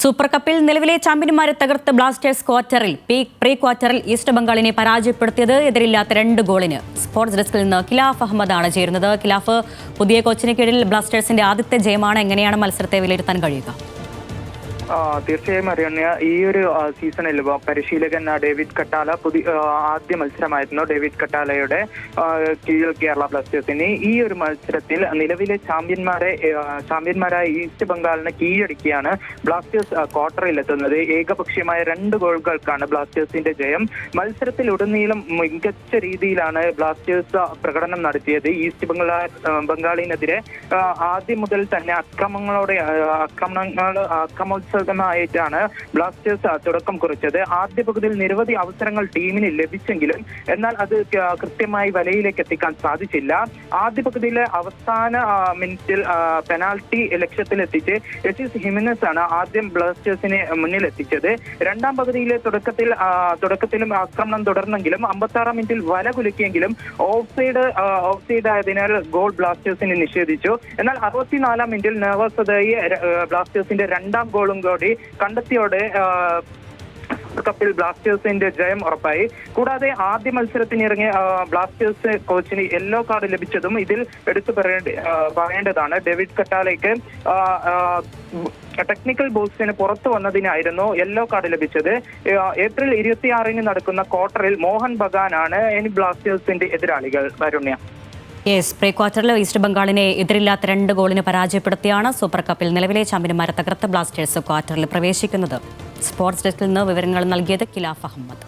Super കപ്പിൽ നിലവിലെ ചാമ്പ്യന്മാരെ തകർത്ത് ബ്ലാസ്റ്റേഴ്സ് പ്രീ ക്വാർട്ടറിൽ ഈസ്റ്റ് ബംഗാളിനെ പരാജയപ്പെടുത്തിയത് എതിരില്ലാത്ത 2 ഗോളിന്. സ്പോർട്സ് ഡെസ്കിൽ നിന്ന് ഖിലാഫ് അഹമ്മദാണ് ചേരുന്നത്. ഖിലാഫ്, പുതിയ കോച്ചിന് കീഴിൽ ബ്ലാസ്റ്റേഴ്സിന്റെ ആദ്യത്തെ ജയമാണ്. എങ്ങനെയാണ് മത്സരത്തെ വിലയിരുത്താൻ കഴിയുക? തീർച്ചയായും അറിയണ ഈ ഒരു സീസണിൽ പരിശീലകൻ ഡേവിഡ് കട്ടാല ആദ്യ മത്സരമായിരുന്നു ഡേവിഡ് കട്ടാലയുടെ കീഴിൽ കേരള ബ്ലാസ്റ്റേഴ്സിന്. ഈ ഒരു മത്സരത്തിൽ നിലവിലെ ചാമ്പ്യന്മാരായ ഈസ്റ്റ് ബംഗാളിനെ കീഴടക്കിയാണ് ബ്ലാസ്റ്റേഴ്സ് ക്വാർട്ടറിൽ എത്തുന്നത്. ഏകപക്ഷീയമായ 2 ഗോളുകൾക്കാണ് ബ്ലാസ്റ്റേഴ്സിന്റെ ജയം. മത്സരത്തിലുടനീളം മികച്ച രീതിയിലാണ് ബ്ലാസ്റ്റേഴ്സ് പ്രകടനം നടത്തിയത്. ഈസ്റ്റ് ബംഗാളിനെതിരെ ആദ്യം മുതൽ തന്നെ ആക്രമണോത്സുകമായിട്ടാണ് ബ്ലാസ്റ്റേഴ്സ് തുടക്കം കുറിച്ചത്. ആദ്യ പകുതിയിൽ നിരവധി അവസരങ്ങൾ ടീമിന് ലഭിച്ചെങ്കിലും എന്നാൽ അത് കൃത്യമായി വലയിലേക്ക് എത്തിക്കാൻ സാധിച്ചില്ല. ആദ്യ പകുതിയിലെ അവസാന മിനിറ്റിൽ പെനാൽറ്റി ലക്ഷ്യത്തിലെത്തിച്ച് എസിസ് ഹിമിനസ് ആണ് ആദ്യം ബ്ലാസ്റ്റേഴ്സിനെ മുന്നിലെത്തിച്ചത്. രണ്ടാം പകുതിയിലെ തുടക്കത്തിലും ആക്രമണം തുടർന്നെങ്കിലും 56-ാം മിനിറ്റിൽ വല കുലുക്കിയെങ്കിലും ഓഫ് സൈഡ് ആയതിനാൽ ഗോൾ ബ്ലാസ്റ്റേഴ്സിന് നിഷേധിച്ചു. എന്നാൽ 64-ാം മിനിറ്റിൽ നവാസദായി ബ്ലാസ്റ്റേഴ്സിന്റെ 2ാം ഗോളും കൂടി കണ്ടെത്തിയോടെ കപ്പിൽ ബ്ലാസ്റ്റേഴ്സിന്റെ ജയം ഉറപ്പായി. കൂടാതെ ആദ്യ മത്സരത്തിനിറങ്ങിയ ബ്ലാസ്റ്റേഴ്സ് കോച്ചിന് യെല്ലോ കാർഡ് ലഭിച്ചതും ഇതിൽ എടുത്തു പറയേണ്ടതാണ്. ഡേവിഡ് കട്ടാലയ്ക്ക് ടെക്നിക്കൽ ബോക്സിന് പുറത്തു വന്നതിനായിരുന്നു യെല്ലോ കാർഡ് ലഭിച്ചത്. ഏപ്രിൽ 26-ന് നടക്കുന്ന ക്വാർട്ടറിൽ മോഹൻ ബഗാനാണ് ഇനി ബ്ലാസ്റ്റേഴ്സിന്റെ എതിരാളികൾ. വരുണ്യ, പ്രീ ക്വാർട്ടറിൽ ഈസ്റ്റ് ബംഗാളിനെ എതിരില്ലാത്ത 2 ഗോളിന് പരാജയപ്പെടുത്തിയാണ് സൂപ്പർ കപ്പിൽ നിലവിലെ ചാമ്പ്യന്മാരെ തകർത്ത് ബ്ലാസ്റ്റേഴ്സ് ക്വാർട്ടറിൽ പ്രവേശിക്കുന്നത്. സ്പോർട്സ് ഡെസ്കിൽ നിന്ന് വിവരങ്ങൾ നൽകിയത് ഖിലാഫ് അഹമ്മദ്.